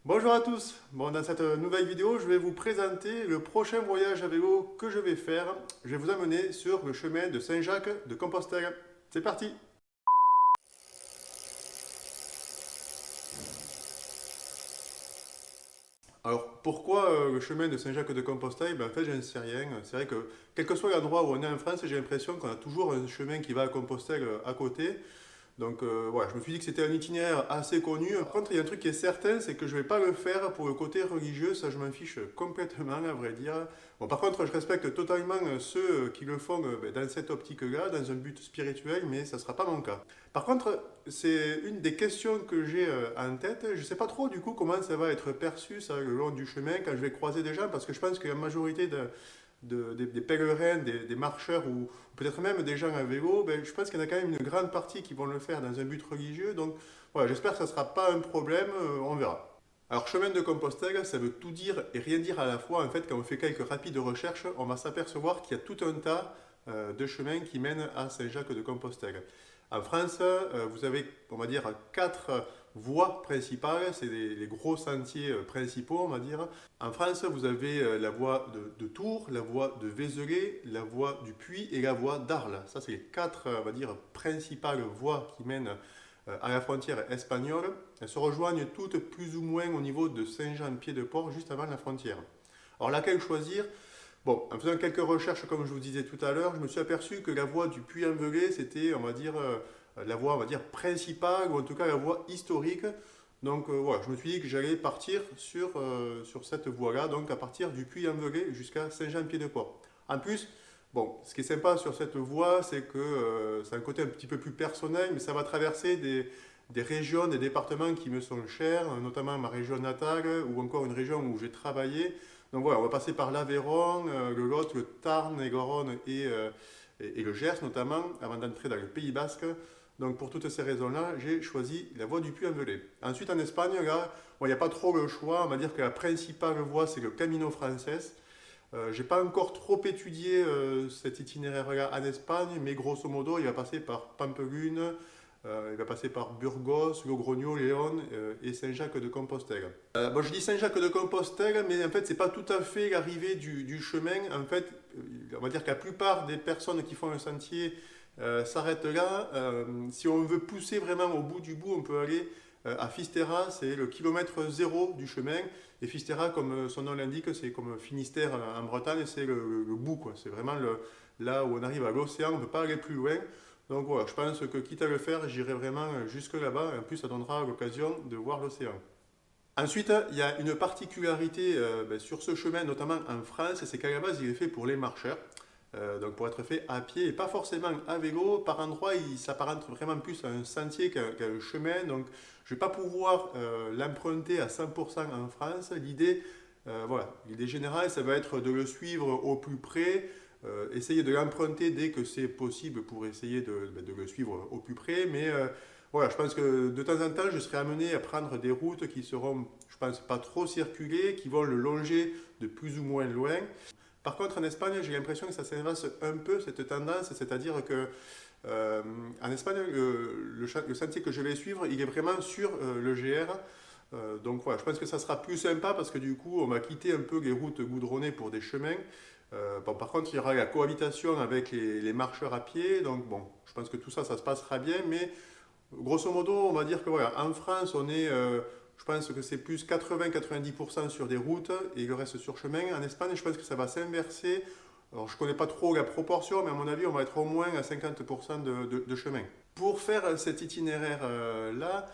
Bonjour à tous. Bon, dans cette nouvelle vidéo, je vais vous présenter le prochain voyage à vélo que je vais faire. Je vais vous amener sur le chemin de Saint-Jacques de Compostelle. C'est parti! Alors, pourquoi le chemin de Saint-Jacques de Compostelle? En fait, j'en sais rien. C'est vrai que, quel que soit l'endroit où on est en France, j'ai l'impression qu'on a toujours un chemin qui va à Compostelle à côté. Donc voilà, je me suis dit que c'était un itinéraire assez connu. Par contre, il y a un truc qui est certain, c'est que je ne vais pas le faire pour le côté religieux, ça je m'en fiche complètement à vrai dire. Bon, par contre, je respecte totalement ceux qui le font dans cette optique-là, dans un but spirituel, mais ça ne sera pas mon cas. Par contre, c'est une des questions que j'ai en tête. Je ne sais pas trop du coup comment ça va être perçu ça, le long du chemin quand je vais croiser des gens, parce que je pense que la majorité des pèlerins, des marcheurs ou peut-être même des gens à vélo, je pense qu'il y en a quand même une grande partie qui vont le faire dans un but religieux. Donc voilà, j'espère que ça ne sera pas un problème, on verra. Alors chemin de Compostelle, ça veut tout dire et rien dire à la fois. En fait, quand on fait quelques rapides recherches, on va s'apercevoir qu'il y a tout un tas de chemins qui mènent à Saint-Jacques de Compostelle. En France, vous avez, on va dire, quatre voies principales, c'est les gros sentiers principaux, on va dire. En France, vous avez la voie de Tours, la voie de Vézelay, la voie du Puy et la voie d'Arles. Ça, c'est les quatre, on va dire, principales voies qui mènent à la frontière espagnole. Elles se rejoignent toutes plus ou moins au niveau de Saint-Jean-Pied-de-Port, juste avant la frontière. Alors, laquelle choisir? Bon, en faisant quelques recherches, comme je vous disais tout à l'heure, je me suis aperçu que la voie du Puy-en-Velay, c'était, on va dire, la voie, on va dire, principale, ou en tout cas la voie historique. Donc voilà, je me suis dit que j'allais partir sur cette voie-là, donc à partir du Puy-en-Velay jusqu'à Saint-Jean-Pied-de-Port. En plus, bon, ce qui est sympa sur cette voie, c'est que c'est un côté un petit peu plus personnel, mais ça va traverser des régions, des départements qui me sont chers, notamment ma région natale ou encore une région où j'ai travaillé. Donc voilà, on va passer par l'Aveyron, le Lot, le Tarn, les Garonne et le Gers notamment, avant d'entrer dans le Pays Basque. Donc pour toutes ces raisons-là, j'ai choisi la voie du Puy-en-Velay. Ensuite en Espagne, là, il n'y a pas trop le choix. On va dire que la principale voie, c'est le Camino Frances. J'ai pas encore trop étudié cet itinéraire-là en Espagne, mais grosso modo, il va passer par Pampelune, il va passer par Burgos, Logroño, Léon et Saint-Jacques de Compostelle. Bon, je dis Saint-Jacques de Compostelle, mais en fait, c'est pas tout à fait l'arrivée du chemin. En fait, on va dire que la plupart des personnes qui font le sentier s'arrêtent là. Si on veut pousser vraiment au bout du bout, on peut aller à Fisterra, c'est le kilomètre zéro du chemin. Et Fisterra, comme son nom l'indique, c'est comme Finistère en Bretagne, c'est le bout, quoi. C'est vraiment là où on arrive à l'océan, on ne peut pas aller plus loin. Donc voilà, je pense que quitte à le faire, j'irai vraiment jusque là-bas. Et en plus, ça donnera l'occasion de voir l'océan. Ensuite, il y a une particularité sur ce chemin, notamment en France, c'est qu'à la base, il est fait pour les marcheurs. Donc pour être fait à pied et pas forcément à vélo. Par endroits, il s'apparente vraiment plus à un sentier qu'à un chemin. Donc je ne vais pas pouvoir l'emprunter à 100% en France. L'idée générale, ça va être de le suivre au plus près, essayer de l'emprunter dès que c'est possible pour essayer de le suivre au plus près. Mais voilà, je pense que de temps en temps, je serai amené à prendre des routes qui seront, je pense, pas trop circulées, qui vont le longer de plus ou moins loin. Par contre, en Espagne, j'ai l'impression que ça s'inverse un peu cette tendance, c'est-à-dire que en Espagne, le sentier que je vais suivre, il est vraiment sur le GR. Donc voilà, je pense que ça sera plus sympa parce que du coup, on va quitter un peu les routes goudronnées pour des chemins. Bon, par contre, il y aura la cohabitation avec les marcheurs à pied. Donc bon, je pense que tout ça, ça se passera bien. Mais grosso modo, on va dire que voilà, en France, on est, je pense que c'est plus 80-90% sur des routes et le reste sur chemin. En Espagne, je pense que ça va s'inverser. Alors, je ne connais pas trop la proportion, mais à mon avis, on va être au moins à 50% de chemin. Pour faire cet itinéraire-là,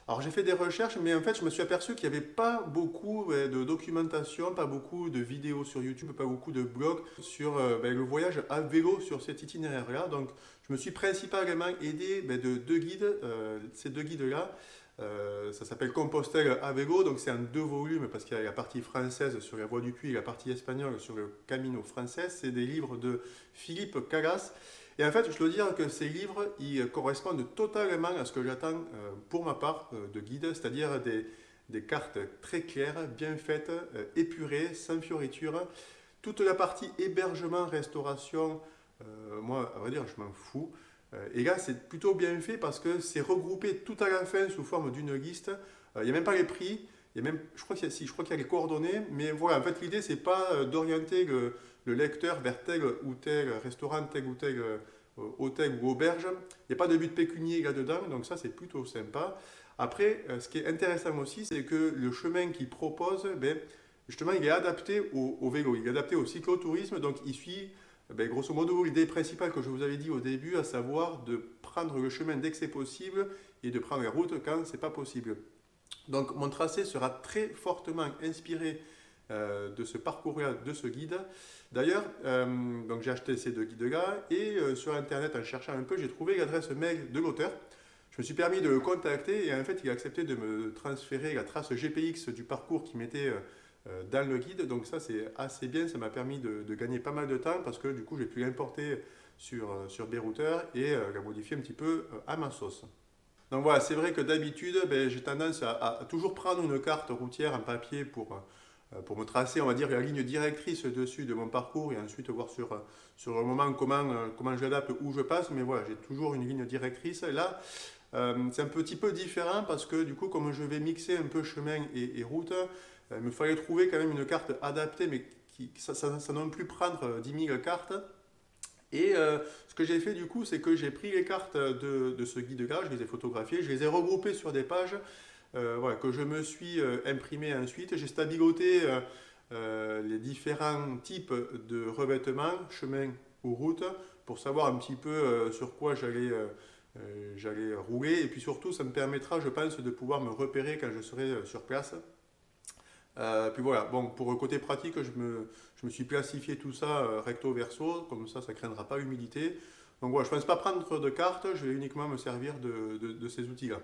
alors j'ai fait des recherches, mais en fait, je me suis aperçu qu'il n'y avait pas beaucoup de documentation, pas beaucoup de vidéos sur YouTube, pas beaucoup de blogs sur le voyage à vélo sur cet itinéraire-là. Donc, je me suis principalement aidé de deux guides. Ces deux guides-là, ça s'appelle Compostelle à vélo, donc c'est en deux volumes parce qu'il y a la partie française sur la voie du Puy et la partie espagnole sur le Camino Frances. C'est des livres de Philippe Calas. Et en fait, je dois dire que ces livres, ils correspondent totalement à ce que j'attends pour ma part de guide, c'est-à-dire des cartes très claires, bien faites, épurées, sans fioritures. Toute la partie hébergement, restauration, moi, à vrai dire, je m'en fous. Et là, c'est plutôt bien fait parce que c'est regroupé tout à la fin sous forme d'une liste. Il n'y a même pas les prix. Et même, je crois qu'il y a les coordonnées, mais voilà, en fait, l'idée, c'est pas d'orienter le lecteur vers tel ou tel restaurant, tel ou tel hôtel ou auberge. Il n'y a pas de but pécunier là-dedans, donc ça, c'est plutôt sympa. Après, ce qui est intéressant aussi, c'est que le chemin qu'il propose, ben, justement, il est adapté au vélo, il est adapté au cyclotourisme, donc il suit, ben, grosso modo, l'idée principale que je vous avais dit au début, à savoir de prendre le chemin dès que c'est possible et de prendre la route quand c'est pas possible. Donc mon tracé sera très fortement inspiré de ce parcours-là, de ce guide. D'ailleurs, donc j'ai acheté ces deux guides-là et sur Internet, en cherchant un peu, j'ai trouvé l'adresse mail de l'auteur. Je me suis permis de le contacter et en fait, il a accepté de me transférer la trace GPX du parcours qui mettait dans le guide. Donc ça, c'est assez bien. Ça m'a permis de gagner pas mal de temps parce que du coup, j'ai pu l'importer sur Brouter et la modifier un petit peu à ma sauce. Donc voilà, c'est vrai que d'habitude, ben, j'ai tendance à toujours prendre une carte routière en papier pour me tracer, on va dire, la ligne directrice dessus de mon parcours et ensuite voir sur le moment comment je l'adapte, où je passe. Mais voilà, j'ai toujours une ligne directrice. Et là, c'est un petit peu différent parce que du coup, comme je vais mixer un peu chemin et route, il me fallait trouver quand même une carte adaptée, mais ça non plus prendre 10 000 cartes. Et ce que j'ai fait du coup, c'est que j'ai pris les cartes de ce guide-là, je les ai photographiées, je les ai regroupées sur des pages voilà, que je me suis imprimé ensuite. J'ai stabiloté les différents types de revêtements, chemin ou route, pour savoir un petit peu sur quoi j'allais rouler. Et puis surtout, ça me permettra, je pense, de pouvoir me repérer quand je serai sur place. Puis voilà, bon, pour le côté pratique, je me suis classifié tout ça recto verso, comme ça ne craindra pas l'humidité. Donc voilà, je ne pense pas prendre de carte, je vais uniquement me servir de ces outils-là.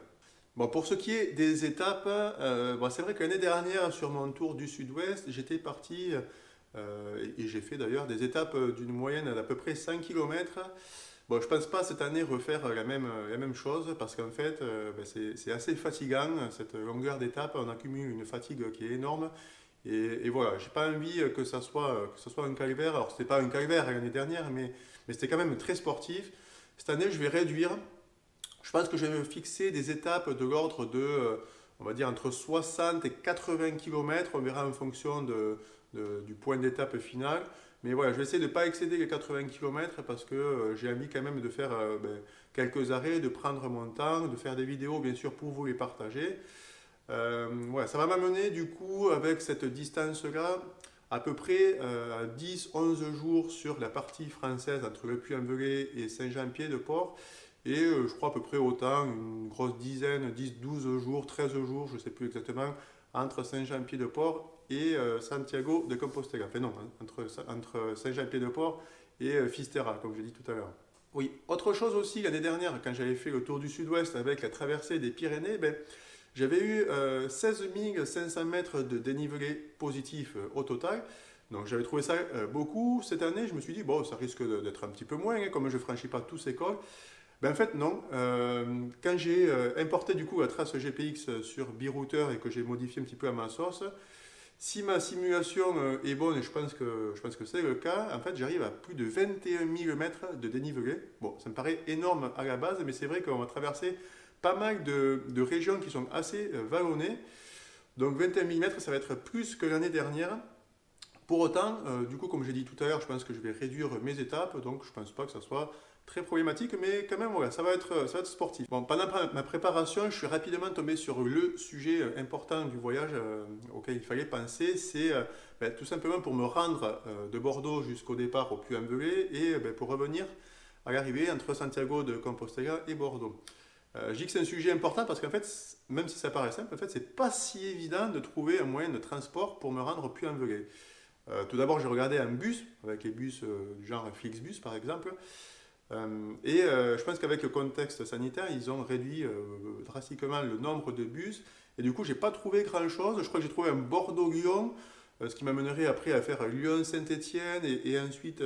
Bon, pour ce qui est des étapes, bon, c'est vrai que l'année dernière, sur mon tour du sud-ouest, j'étais parti, et j'ai fait d'ailleurs des étapes d'une moyenne d'à peu près 5 km. Bon, je pense pas cette année refaire la même chose parce qu'en fait, ben, c'est assez fatigant cette longueur d'étape. On accumule une fatigue qui est énorme. Et voilà, j'ai pas envie que ça soit un calvaire. Alors, c'était pas un calvaire l'année dernière, mais c'était quand même très sportif. Cette année, je vais réduire. Je pense que je vais me fixer des étapes de l'ordre de, on va dire, entre 60 et 80 km. On verra en fonction du point d'étape final. Mais voilà, je vais essayer de ne pas excéder les 80 km parce que j'ai envie quand même de faire ben, quelques arrêts, de prendre mon temps, de faire des vidéos bien sûr pour vous les partager. Ouais, ça va m'amener du coup avec cette distance-là à peu près 10-11 jours sur la partie française entre le Puy-en-Velay et Saint-Jean-Pied-de-Port. Et je crois à peu près autant, une grosse dizaine, 10-12 jours, 13 jours, je ne sais plus exactement, entre Saint-Jean-Pied-de-Port et Santiago de Compostela. Enfin non, entre Saint-Jean-Pied-de-Port et Fisterra, comme je l'ai dit tout à l'heure. Oui, autre chose aussi, l'année dernière, quand j'avais fait le tour du sud-ouest avec la traversée des Pyrénées, ben, j'avais eu 16 500 mètres de dénivelé positif au total. Donc j'avais trouvé ça beaucoup. Cette année, je me suis dit, bon, ça risque d'être un petit peu moins, hein, comme je ne franchis pas tous ces cols. Ben, en fait, non. Quand j'ai importé du coup la trace GPX sur Brouter et que j'ai modifié un petit peu à ma sauce, si ma simulation est bonne, et je pense que c'est le cas, en fait, j'arrive à plus de 21 000 mètres de dénivelé. Bon, ça me paraît énorme à la base, mais c'est vrai qu'on va traverser pas mal de régions qui sont assez vallonnées. Donc 21 000 mètres, ça va être plus que l'année dernière. Pour autant, du coup, comme j'ai dit tout à l'heure, je pense que je vais réduire mes étapes, donc je ne pense pas que ça soit très problématique, mais quand même, voilà, ça va être sportif. Bon, pendant ma préparation, je suis rapidement tombé sur le sujet important du voyage auquel il fallait penser, c'est ben, tout simplement pour me rendre de Bordeaux jusqu'au départ au Puy-en-Velay et ben, pour revenir à l'arrivée entre Santiago de Compostela et Bordeaux. Je dis que c'est un sujet important parce qu'en fait, même si ça paraît simple, en fait, c'est pas si évident de trouver un moyen de transport pour me rendre au Puy-en-Velay. Tout d'abord, j'ai regardé un bus, avec les bus du genre Flixbus par exemple, je pense qu'avec le contexte sanitaire, ils ont réduit drastiquement le nombre de bus, et du coup, j'ai pas trouvé grand-chose. Je crois que j'ai trouvé un Bordeaux-Lyon, ce qui m'amènerait après à faire Lyon-Saint-Étienne, et ensuite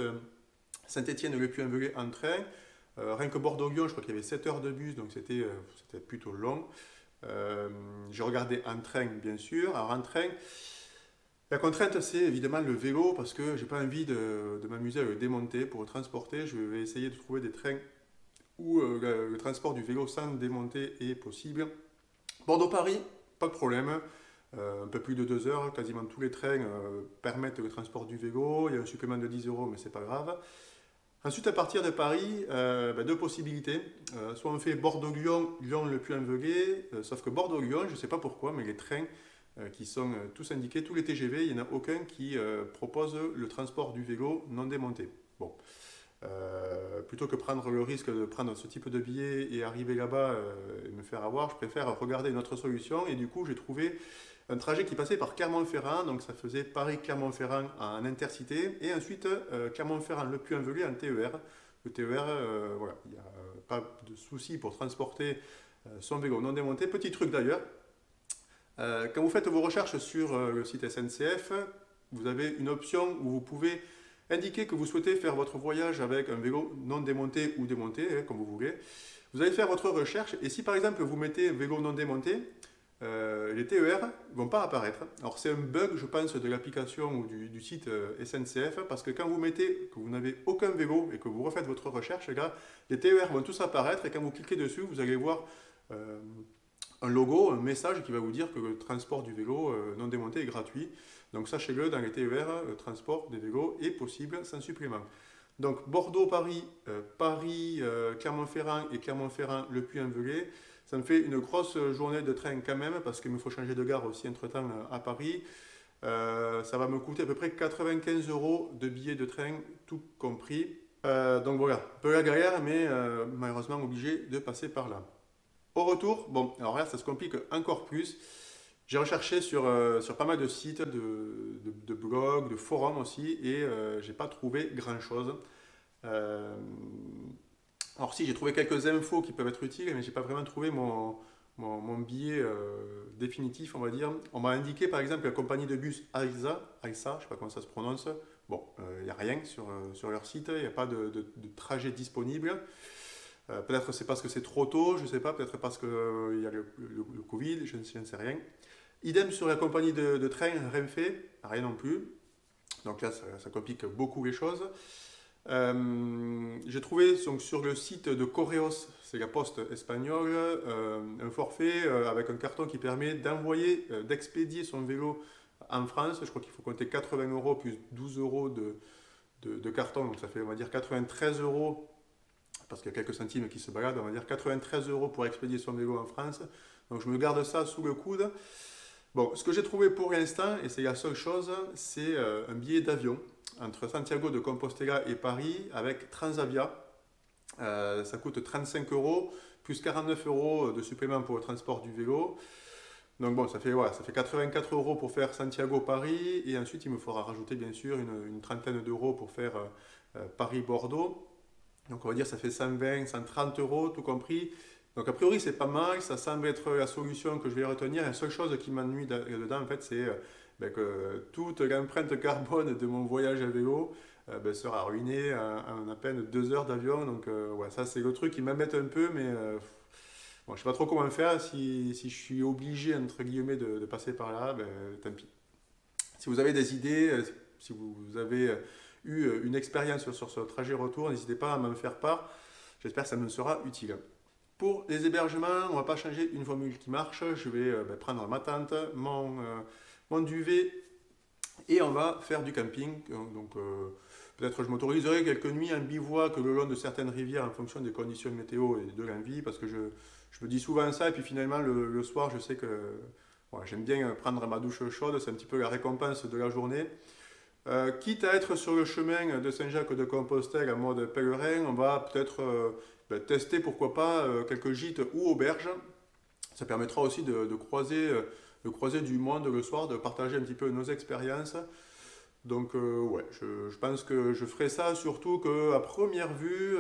Saint-Étienne-Le Puy-en-Velay en train. Rien que Bordeaux-Lyon, je crois qu'il y avait 7 heures de bus, donc c'était plutôt long. J'ai regardé en train, bien sûr. Alors en train, la contrainte, c'est évidemment le vélo, parce que j'ai pas envie de m'amuser à le démonter pour le transporter. Je vais essayer de trouver des trains où le transport du vélo sans démonter est possible. Bordeaux-Paris, pas de problème. un peu plus de 2 heures. Quasiment tous les trains permettent le transport du vélo. Il y a un supplément de 10 euros, mais c'est pas grave. Ensuite, à partir de Paris, deux possibilités. Soit on fait Bordeaux-Lyon, Lyon-Le Puy-en-Velay, sauf que Bordeaux-Lyon, je ne sais pas pourquoi, mais les trains qui sont tous indiqués, tous les TGV, il n'y en a aucun qui propose le transport du vélo non démonté. Bon, plutôt que prendre le risque de prendre ce type de billet et arriver là-bas et me faire avoir, je préfère regarder une autre solution. Et du coup, j'ai trouvé un trajet qui passait par Clermont-Ferrand, donc ça faisait Paris-Clermont-Ferrand en intercité, et ensuite Clermont-Ferrand-Le Puy-en-Velay en TER. Le TER, voilà, il n'y a pas de souci pour transporter son vélo non démonté. Petit truc d'ailleurs, quand vous faites vos recherches sur le site SNCF, vous avez une option où vous pouvez indiquer que vous souhaitez faire votre voyage avec un vélo non démonté ou démonté, comme vous voulez. Vous allez faire votre recherche et si par exemple vous mettez vélo non démonté, les TER ne vont pas apparaître. Alors c'est un bug, je pense, de l'application ou du site SNCF, parce que quand vous mettez que vous n'avez aucun vélo et que vous refaites votre recherche, là, les TER vont tous apparaître et quand vous cliquez dessus, vous allez voir un logo, un message qui va vous dire que le transport du vélo non démonté est gratuit. Donc sachez-le, dans les TER, le transport des vélos est possible sans supplément. Donc Bordeaux-Paris, Clermont-Ferrand et Clermont-Ferrand-Le Puy-en-Velay, ça me fait une grosse journée de train quand même, parce qu'il me faut changer de gare aussi entre-temps à Paris. Ça va me coûter à peu près 95 euros de billets de train, tout compris. Donc voilà, un peu la galère, mais malheureusement obligé de passer par là. Au retour, bon, alors là, ça se complique encore plus. J'ai recherché sur pas mal de sites, de blogs, de forums aussi, et j'ai pas trouvé grand-chose. Euh, alors si, j'ai trouvé quelques infos qui peuvent être utiles, mais j'ai pas vraiment trouvé mon billet définitif, on va dire. On m'a indiqué par exemple la compagnie de bus AISA, je sais pas comment ça se prononce. Bon, il n'y a rien sur leur site, il n'y a pas de trajet disponible. Peut-être c'est parce que c'est trop tôt, je ne sais pas, peut-être parce qu'il y a le Covid, je ne sais rien. Idem sur la compagnie de train, Renfe, rien non plus. Donc là, ça complique beaucoup les choses. J'ai trouvé donc, sur le site de Correos, c'est la poste espagnole, un forfait avec un carton qui permet d'envoyer, d'expédier son vélo en France. Je crois qu'il faut compter 80 euros plus 12 euros de carton, donc ça fait on va dire 93 euros, parce qu'il y a quelques centimes qui se baladent, on va dire 93 euros pour expédier son vélo en France. Donc je me garde ça sous le coude. Bon, ce que j'ai trouvé pour l'instant, et c'est la seule chose, c'est un billet d'avion entre Santiago de Compostela et Paris avec Transavia. Ça coûte 35 euros, plus 49 euros de supplément pour le transport du vélo. Donc bon, ça fait 84 euros pour faire Santiago-Paris, et ensuite il me faudra rajouter bien sûr une trentaine d'euros pour faire Paris-Bordeaux. Donc on va dire ça fait 120, 130 euros tout compris. Donc a priori c'est pas mal, ça semble être la solution que je vais retenir. La seule chose qui m'ennuie dedans en fait c'est que toute l'empreinte carbone de mon voyage à vélo sera ruinée en à peine 2 heures d'avion. Donc ouais, ça c'est le truc qui m'embête un peu, mais bon, je sais pas trop comment faire. Si je suis obligé entre guillemets de passer par là, tant pis. Si vous avez des idées, si vous avez eu une expérience sur ce trajet retour, n'hésitez pas à m'en faire part. J'espère que ça me sera utile. Pour les hébergements, on ne va pas changer une formule qui marche. Je vais prendre ma tente, mon duvet et on va faire du camping. Donc peut-être je m'autoriserai quelques nuits en bivouac le long de certaines rivières en fonction des conditions météo et de l'envie, parce que je me dis souvent ça et puis finalement le soir je sais que j'aime bien prendre ma douche chaude, c'est un petit peu la récompense de la journée. Quitte à être sur le chemin de Saint-Jacques de Compostelle en mode pèlerin, on va peut-être tester pourquoi pas quelques gîtes ou auberges. Ça permettra aussi de croiser du monde le soir, de partager un petit peu nos expériences. Donc ouais, je pense que je ferai ça, surtout qu'à première vue,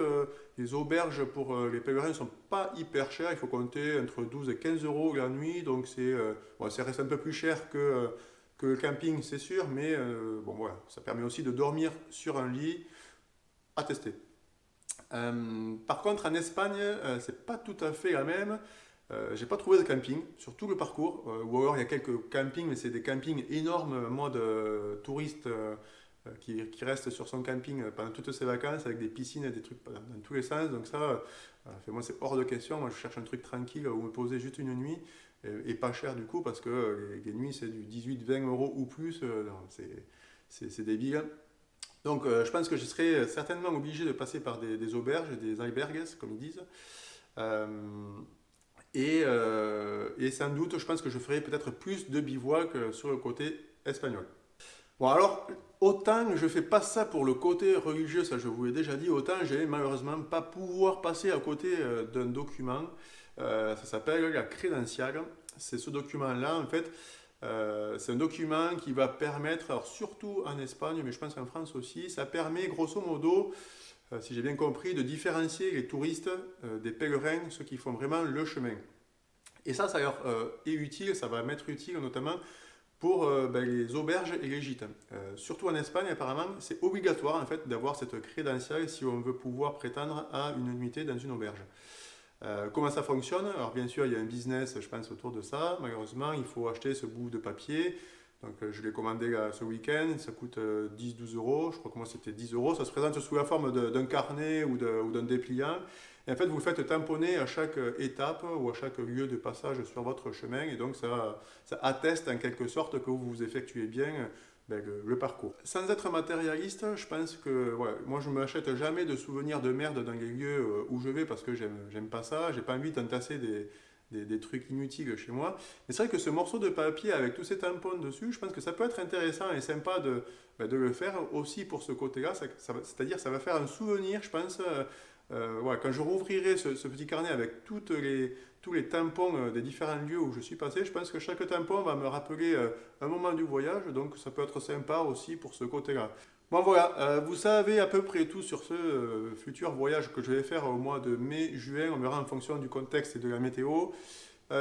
les auberges pour les pèlerins ne sont pas hyper chères. Il faut compter entre 12 et 15 euros la nuit, donc ça reste un peu plus cher que le camping, c'est sûr, mais bon voilà, ça permet aussi de dormir sur un lit, à tester. Par contre, en Espagne, c'est pas tout à fait la même. J'ai pas trouvé de camping sur tout le parcours, ou alors il y a quelques campings, mais c'est des campings énormes, en mode touriste qui reste sur son camping pendant toutes ses vacances avec des piscines et des trucs dans tous les sens. Donc ça, moi c'est hors de question. Moi je cherche un truc tranquille où me poser juste une nuit. et pas cher du coup, parce que les nuits c'est du 18-20 euros ou plus, non, c'est débile. Donc je pense que je serai certainement obligé de passer par des auberges, des albergues, comme ils disent. Euh, et sans doute, je pense que je ferai peut-être plus de bivouac sur le côté espagnol. Bon, alors, autant je fais pas ça pour le côté religieux, ça je vous l'ai déjà dit, autant je vais malheureusement pas pouvoir passer à côté d'un document. Ça s'appelle la crédentiale. C'est ce document-là, en fait, c'est un document qui va permettre, alors surtout en Espagne, mais je pense qu'en France aussi, ça permet grosso modo, si j'ai bien compris, de différencier les touristes des pèlerins, ceux qui font vraiment le chemin. Et ça leur est utile, ça va m'être utile notamment pour les auberges et les gîtes. Surtout en Espagne, apparemment, c'est obligatoire en fait d'avoir cette crédentiale si on veut pouvoir prétendre à une nuitée dans une auberge. Comment ça fonctionne? Alors bien sûr, il y a un business, je pense, autour de ça. Malheureusement, il faut acheter ce bout de papier. Donc je l'ai commandé là, ce week-end, ça coûte 10-12 euros, je crois que moi c'était 10 euros. Ça se présente sous la forme d'un carnet ou d'un dépliant. Et en fait, vous le faites tamponner à chaque étape ou à chaque lieu de passage sur votre chemin. Et donc ça atteste en quelque sorte que vous effectuez bien le parcours. Sans être matérialiste, je pense que ouais, moi je ne m'achète jamais de souvenirs de merde dans les lieux où je vais parce que j'aime pas ça. J'ai pas envie d'entasser des trucs inutiles chez moi. Mais c'est vrai que ce morceau de papier avec tous ces tampons dessus, je pense que ça peut être intéressant et sympa de le faire aussi pour ce côté-là. C'est-à-dire ça va faire un souvenir, je pense. Ouais, quand je rouvrirai ce petit carnet avec tous les tampons des différents lieux où je suis passé, je pense que chaque tampon va me rappeler un moment du voyage, donc ça peut être sympa aussi pour ce côté-là. Bon voilà, vous savez à peu près tout sur ce futur voyage que je vais faire au mois de mai-juin, on verra en fonction du contexte et de la météo.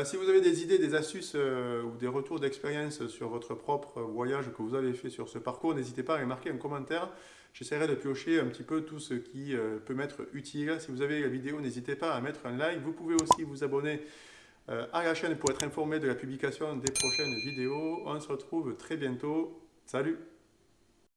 Si vous avez des idées, des astuces ou des retours d'expérience sur votre propre voyage que vous avez fait sur ce parcours, n'hésitez pas à les marquer en commentaire. J'essaierai de piocher un petit peu tout ce qui peut m'être utile. Si vous avez la vidéo, n'hésitez pas à mettre un like. Vous pouvez aussi vous abonner à la chaîne pour être informé de la publication des prochaines vidéos. On se retrouve très bientôt. Salut!